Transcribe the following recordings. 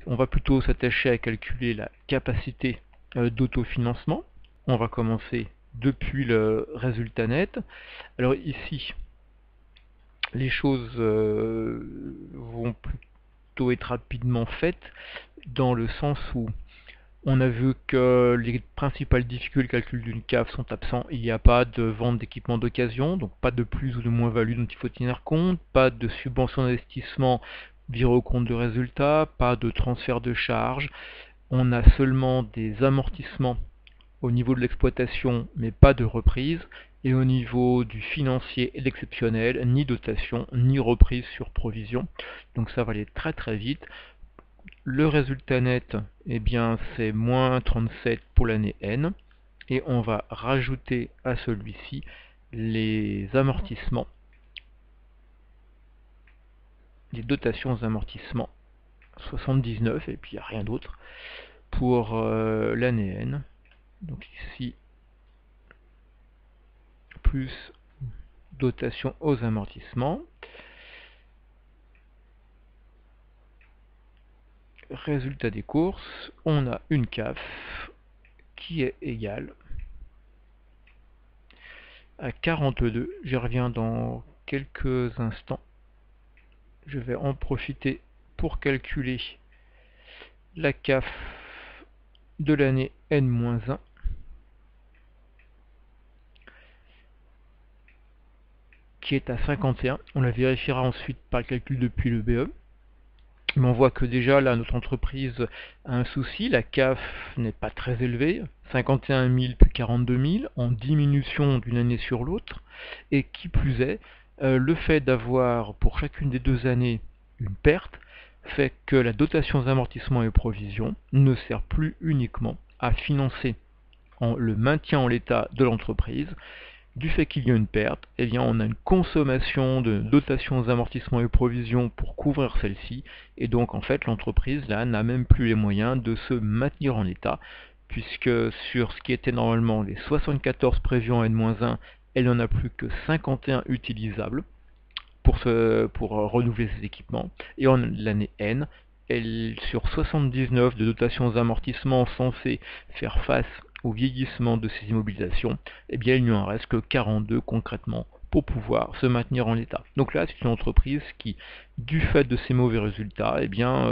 on va plutôt s'attacher à calculer la capacité d'autofinancement. On va commencer depuis le résultat net. Alors ici, les choses vont plutôt être rapidement faites, dans le sens où on a vu que les principales difficultés de calcul d'une CAF sont absents. Il n'y a pas de vente d'équipement d'occasion, donc pas de plus ou de moins-value dont il faut tenir compte, pas de subvention d'investissement virée au compte de résultat, pas de transfert de charges. On a seulement des amortissements au niveau de l'exploitation, mais pas de reprise. Et au niveau du financier et de l'exceptionnel, ni dotation, ni reprise sur provision. Donc ça va aller très très vite. Le résultat net, eh bien, c'est moins 37 pour l'année N. Et on va rajouter à celui-ci les amortissements, les dotations aux amortissements, 79, et puis il n'y a rien d'autre pour l'année N. Donc ici, plus dotation aux amortissements. Résultat des courses, on a une CAF qui est égale à 42. J'y reviens dans quelques instants. Je vais en profiter pour calculer la CAF de l'année N-1, qui est à 51. On la vérifiera ensuite par le calcul depuis le BE. Mais on voit que déjà là notre entreprise a un souci, la CAF n'est pas très élevée, 51 000 puis 42 000 en diminution d'une année sur l'autre, et qui plus est, le fait d'avoir pour chacune des 2 années une perte fait que la dotation aux amortissements et provisions ne sert plus uniquement à financer le maintien en l'état de l'entreprise. Du fait qu'il y a une perte, eh bien on a une consommation de dotations aux amortissements et provisions pour couvrir celle-ci, et donc en fait l'entreprise là n'a même plus les moyens de se maintenir en état, puisque sur ce qui était normalement les 74 prévus en N-1, elle n'en a plus que 51 utilisables pour renouveler ses équipements, et en l'année N, sur 79 de dotations aux amortissements censées faire face au vieillissement de ces immobilisations, eh bien il n'y en reste que 42 concrètement pour pouvoir se maintenir en l'état. Donc là, c'est une entreprise qui, du fait de ses mauvais résultats, eh bien,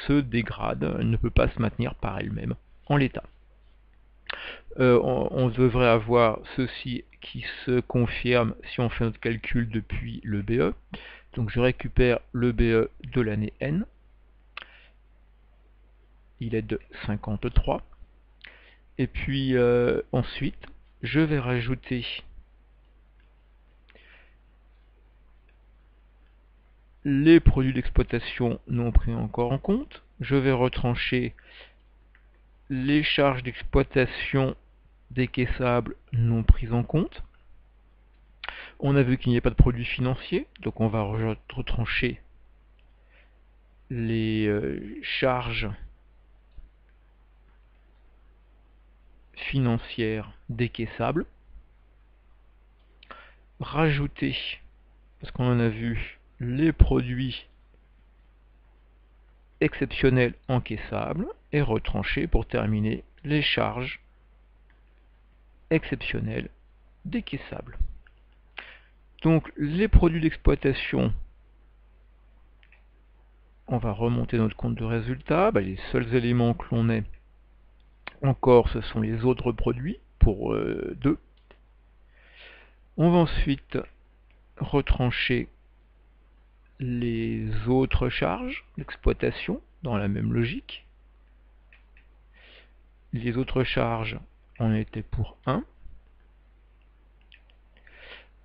se dégrade, ne peut pas se maintenir par elle-même en l'état. On devrait avoir ceci qui se confirme si on fait notre calcul depuis le BE. Donc je récupère le BE de l'année N. Il est de 53. Et puis ensuite, je vais rajouter les produits d'exploitation non pris encore en compte. Je vais retrancher les charges d'exploitation décaissables non prises en compte. On a vu qu'il n'y a pas de produits financiers, donc on va retrancher les charges financières décaissables. Rajouter, parce qu'on en a vu, les produits exceptionnels encaissables, et retrancher pour terminer les charges exceptionnelles décaissables. Donc les produits d'exploitation, on va remonter notre compte de résultat. Les seuls éléments que l'on ait encore, ce sont les autres produits pour 2. On va ensuite retrancher les autres charges d'exploitation dans la même logique. Les autres charges en étaient pour 1.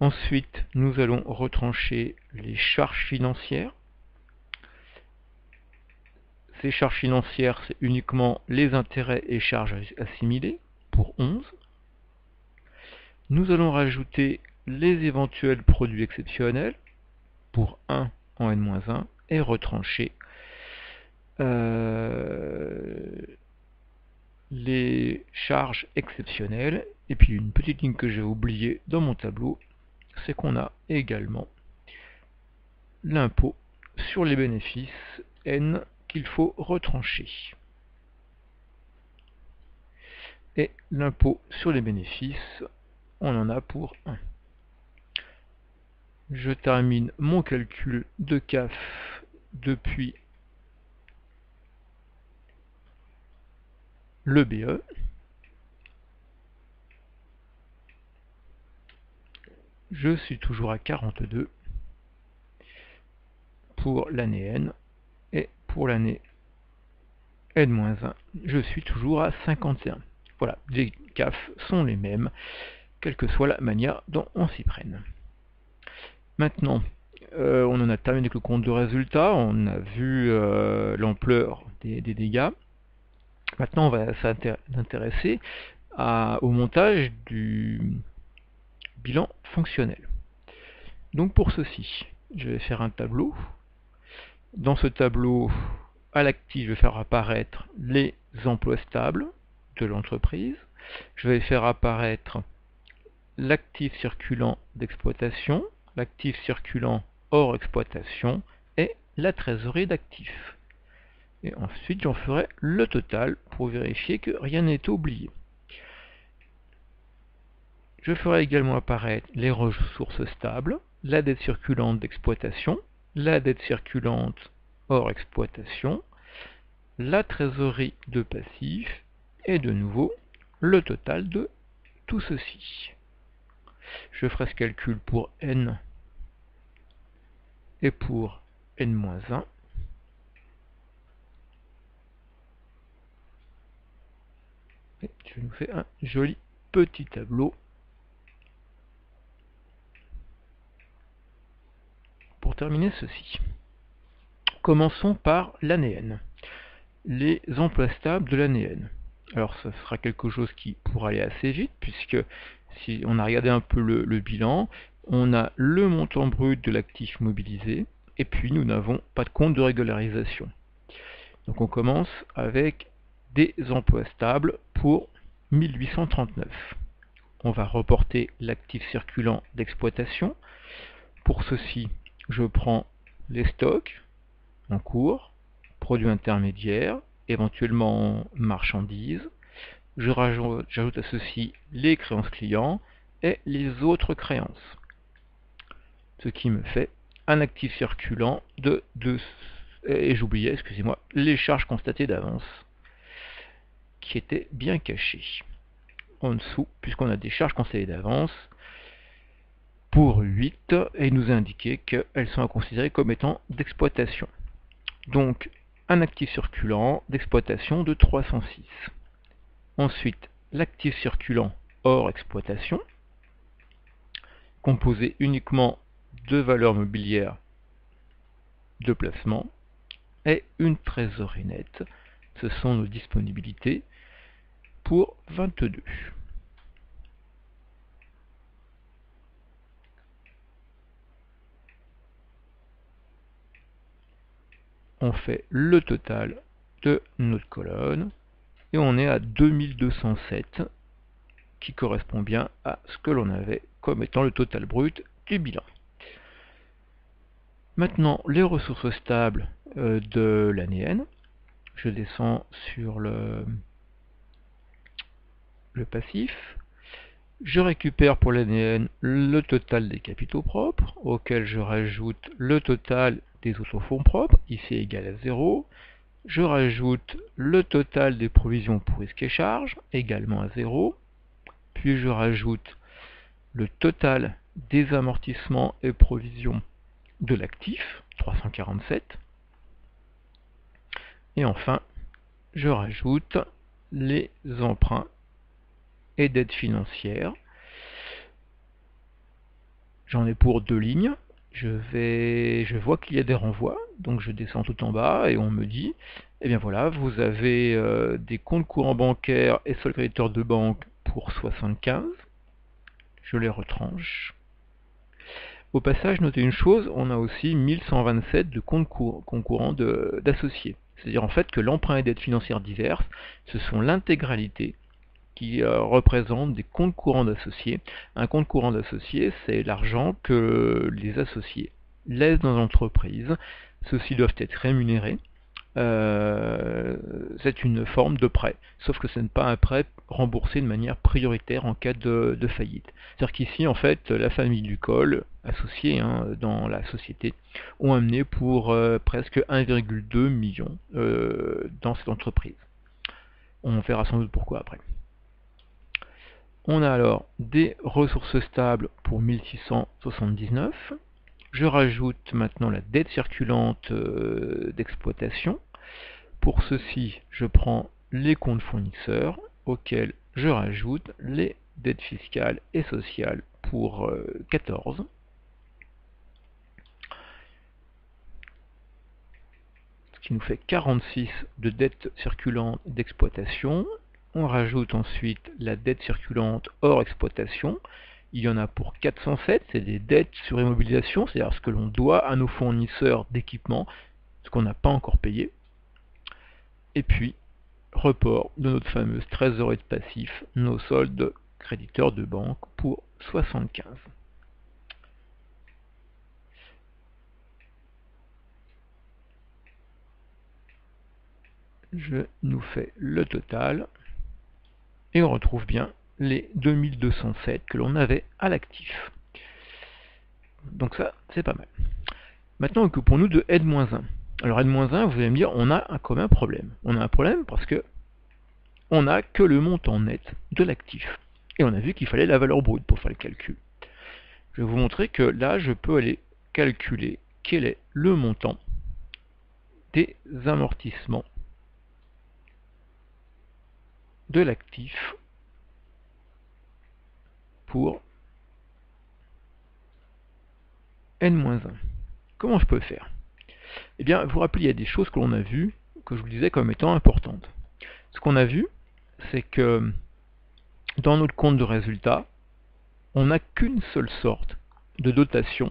Ensuite, nous allons retrancher les charges financières. Ces charges financières, c'est uniquement les intérêts et charges assimilés, pour 11. Nous allons rajouter les éventuels produits exceptionnels, pour 1 en N-1, et retrancher les charges exceptionnelles. Et puis une petite ligne que j'ai oubliée dans mon tableau, c'est qu'on a également l'impôt sur les bénéfices N qu'il faut retrancher. Et l'impôt sur les bénéfices, on en a pour 1. Je termine mon calcul de CAF depuis le BE. Je suis toujours à 42 pour l'année N, et pour l'année N-1, je suis toujours à 51. Voilà, les CAF sont les mêmes, quelle que soit la manière dont on s'y prenne. Maintenant, on en a terminé avec le compte de résultat, on a vu l'ampleur des dégâts. Maintenant, on va s'intéresser au montage du bilan fonctionnel. Donc pour ceci, je vais faire un tableau. Dans ce tableau, à l'actif, je vais faire apparaître les emplois stables de l'entreprise. Je vais faire apparaître l'actif circulant d'exploitation, l'actif circulant hors exploitation et la trésorerie d'actifs. Et ensuite, j'en ferai le total pour vérifier que rien n'est oublié. Je ferai également apparaître les ressources stables, la dette circulante d'exploitation, la dette circulante hors exploitation, la trésorerie de passifs et de nouveau le total de tout ceci. Je ferai ce calcul pour N et pour N-1. Et je nous fais un joli petit tableau pour terminer ceci. Commençons par l'année N. Les emplois stables de l'année N. Alors ce sera quelque chose qui pourra aller assez vite, puisque si on a regardé un peu le bilan, on a le montant brut de l'actif mobilisé, et puis nous n'avons pas de compte de régularisation. Donc on commence avec des emplois stables pour 1839. On va reporter l'actif circulant d'exploitation. Pour ceci, je prends les stocks en cours, produits intermédiaires, éventuellement marchandises. J'ajoute à ceci les créances clients et les autres créances. Ce qui me fait un actif circulant de 2. Et j'oubliais, excusez-moi, les charges constatées d'avance, qui étaient bien cachées en dessous, puisqu'on a des charges constatées d'avance pour 8, et il nous a indiqué qu'elles sont à considérer comme étant d'exploitation. Donc, un actif circulant d'exploitation de 306. Ensuite, l'actif circulant hors exploitation, composé uniquement de valeurs mobilières de placement, et une trésorerie nette. Ce sont nos disponibilités pour 22. On fait le total de notre colonne et on est à 2207 qui correspond bien à ce que l'on avait comme étant le total brut du bilan. Maintenant, les ressources stables de l'année N. Je descends sur le passif. Je récupère pour l'année N le total des capitaux propres, auquel je rajoute le total des autres fonds propres, ici égal à 0. Je rajoute le total des provisions pour risques et charges, également à 0. Puis je rajoute le total des amortissements et provisions de l'actif, 347. Et enfin, je rajoute les emprunts et dettes financières. J'en ai pour 2 lignes. Je vois qu'il y a des renvois, donc je descends tout en bas et on me dit, eh bien voilà, vous avez des comptes courants bancaires et soldes créditeurs de banque pour 75. Je les retranche. Au passage, notez une chose, on a aussi 1127 de comptes courants d'associés. C'est-à-dire en fait que l'emprunt et dettes financières diverses, ce sont l'intégralité qui représente des comptes courants d'associés. Un compte courant d'associés, c'est l'argent que les associés laissent dans l'entreprise. Ceux-ci doivent être rémunérés c'est une forme de prêt, sauf que ce n'est pas un prêt remboursé de manière prioritaire en cas de faillite. C'est-à-dire qu'ici, en fait, la famille Lucol, associée dans la société, ont amené pour presque 1,2 million dans cette entreprise. On verra sans doute pourquoi après. On a alors des ressources stables pour 1679. Je rajoute maintenant la dette circulante d'exploitation. Pour ceci, je prends les comptes fournisseurs auxquels je rajoute les dettes fiscales et sociales pour 14. Ce qui nous fait 46 de dettes circulantes d'exploitation. On rajoute ensuite la dette circulante hors exploitation. Il y en a pour 407, c'est des dettes sur immobilisation, c'est-à-dire ce que l'on doit à nos fournisseurs d'équipement, ce qu'on n'a pas encore payé. Et puis, report de notre fameuse trésorerie de passif, nos soldes créditeurs de banque pour 75. Je nous fais le total et on retrouve bien les 2207 que l'on avait à l'actif. Donc ça, c'est pas mal. Maintenant, occupons-nous de N-1. Alors N-1, vous allez me dire, on a quand même un problème. On a un problème parce que on n'a que le montant net de l'actif. Et on a vu qu'il fallait la valeur brute pour faire le calcul. Je vais vous montrer que là, je peux aller calculer quel est le montant des amortissements de l'actif pour N-1. Comment je peux faire? Eh bien, vous vous rappelez, il y a des choses que l'on a vues, que je vous disais comme étant importantes. Ce qu'on a vu, c'est que dans notre compte de résultat, on n'a qu'une seule sorte de dotation.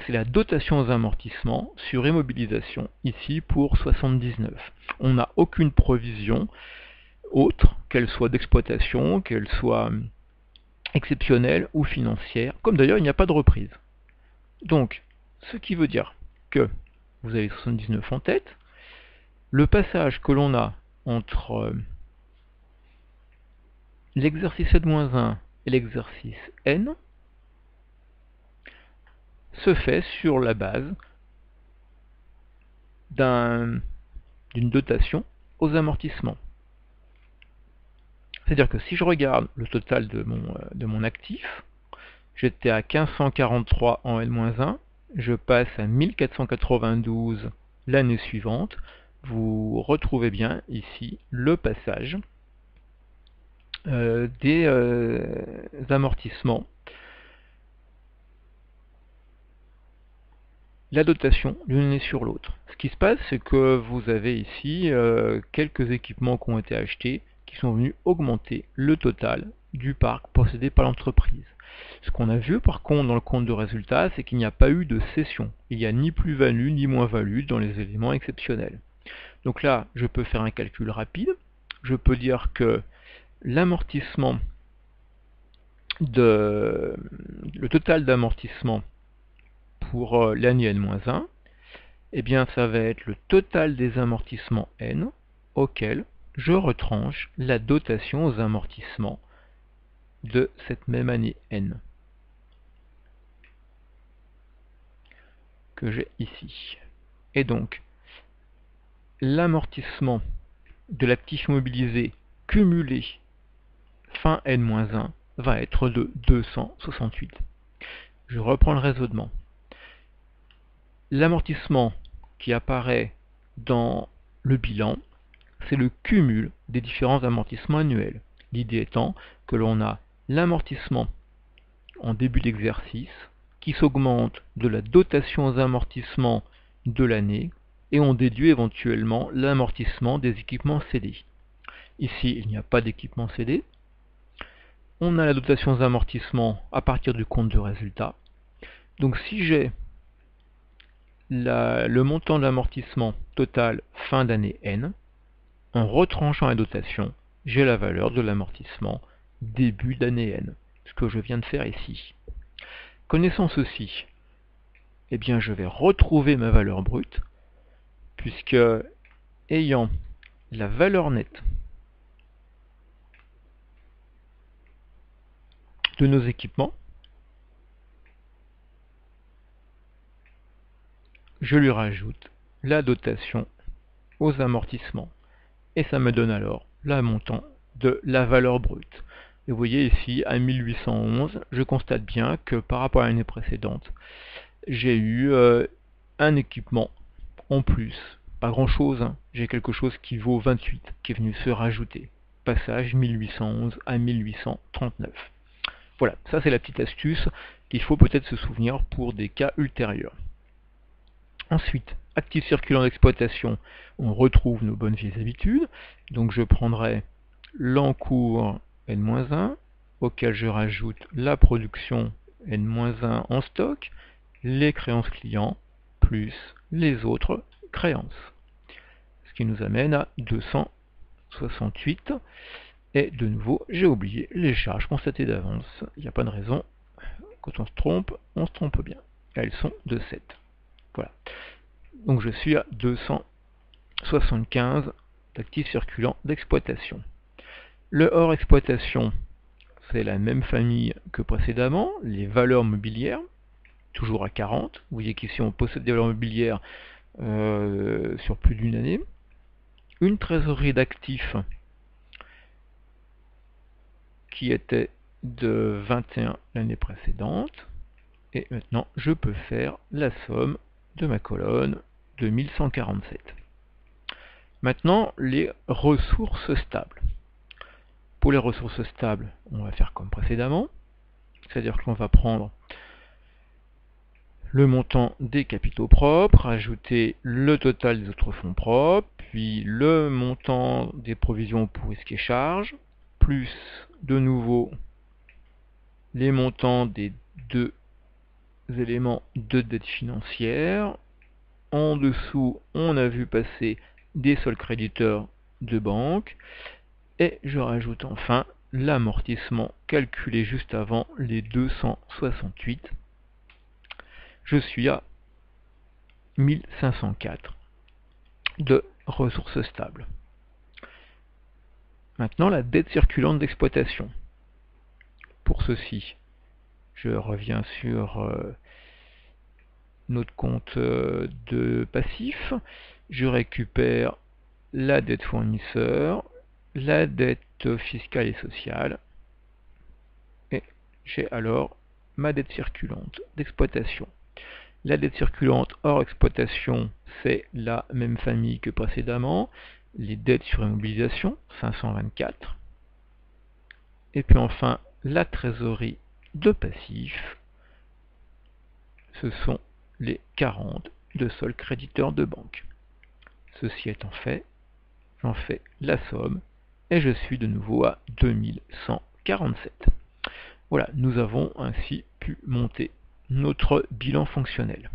C'est la dotation aux amortissements sur immobilisation, ici pour 79. On n'a aucune provision autre, qu'elle soit d'exploitation, qu'elle soit exceptionnelle ou financière, comme d'ailleurs il n'y a pas de reprise. Donc, ce qui veut dire que vous avez 79 en tête, le passage que l'on a entre l'exercice N-1 et l'exercice N se fait sur la base d'une dotation aux amortissements. C'est-à-dire que si je regarde le total de mon actif, j'étais à 1543 en N-1, je passe à 1492 l'année suivante, vous retrouvez bien ici le passage des amortissements, la dotation d'une année sur l'autre. Ce qui se passe, c'est que vous avez ici quelques équipements qui ont été achetés, qui sont venus augmenter le total du parc possédé par l'entreprise. Ce qu'on a vu par contre dans le compte de résultat, c'est qu'il n'y a pas eu de cession. Il n'y a ni plus-value ni moins-value dans les éléments exceptionnels. Donc là, je peux faire un calcul rapide. Je peux dire que l'amortissement le total d'amortissement pour l'année N-1, eh bien ça va être le total des amortissements N auquel je retranche la dotation aux amortissements de cette même année N que j'ai ici. Et donc, l'amortissement de l'actif mobilisé cumulé fin N-1 va être de 268. Je reprends le raisonnement. L'amortissement qui apparaît dans le bilan, c'est le cumul des différents amortissements annuels. L'idée étant que l'on a l'amortissement en début d'exercice qui s'augmente de la dotation aux amortissements de l'année et on déduit éventuellement l'amortissement des équipements cédés. Ici, il n'y a pas d'équipement cédé. On a la dotation aux amortissements à partir du compte de résultat. Donc si j'ai le montant de l'amortissement total fin d'année N, en retranchant la dotation, j'ai la valeur de l'amortissement début d'année N, ce que je viens de faire ici. Connaissant ceci, eh bien je vais retrouver ma valeur brute, puisque ayant la valeur nette de nos équipements, je lui rajoute la dotation aux amortissements. Et ça me donne alors le montant de la valeur brute. Et vous voyez ici, à 1811, je constate bien que par rapport à l'année précédente, j'ai eu un équipement en plus. Pas grand chose, hein. J'ai quelque chose qui vaut 28, qui est venu se rajouter. Passage 1811 à 1839. Voilà, ça c'est la petite astuce qu'il faut peut-être se souvenir pour des cas ultérieurs. Ensuite, actif circulant d'exploitation, on retrouve nos bonnes vieilles habitudes. Donc je prendrai l'encours N-1, auquel je rajoute la production N-1 en stock, les créances clients, plus les autres créances. Ce qui nous amène à 268. Et de nouveau, j'ai oublié les charges constatées d'avance. Il n'y a pas de raison. Quand on se trompe bien. Elles sont de 7. Voilà. Donc je suis à 275 d'actifs circulants d'exploitation. Le hors exploitation, c'est la même famille que précédemment, les valeurs mobilières, toujours à 40. Vous voyez qu'ici on possède des valeurs mobilières sur plus d'une année. Une trésorerie d'actifs qui était de 21 l'année précédente. Et maintenant, je peux faire la somme de ma colonne de 1147. Maintenant, les ressources stables. Pour les ressources stables, on va faire comme précédemment. C'est-à-dire qu'on va prendre le montant des capitaux propres, ajouter le total des autres fonds propres, puis le montant des provisions pour risques et charges, plus de nouveau les montants des deux éléments de dette financière. En dessous, on a vu passer des soldes créditeurs de banque. Et je rajoute enfin l'amortissement calculé juste avant les 268. Je suis à 1504 de ressources stables. Maintenant, la dette circulante d'exploitation. Pour ceci, je reviens sur notre compte de passif. Je récupère la dette fournisseur, la dette fiscale et sociale. Et j'ai alors ma dette circulante d'exploitation. La dette circulante hors exploitation, c'est la même famille que précédemment. Les dettes sur immobilisation, 524. Et puis enfin, la trésorerie de passif, ce sont les 40 de soldes créditeurs de banque. Ceci étant fait, j'en fais la somme et je suis de nouveau à 2147. Voilà, nous avons ainsi pu monter notre bilan fonctionnel.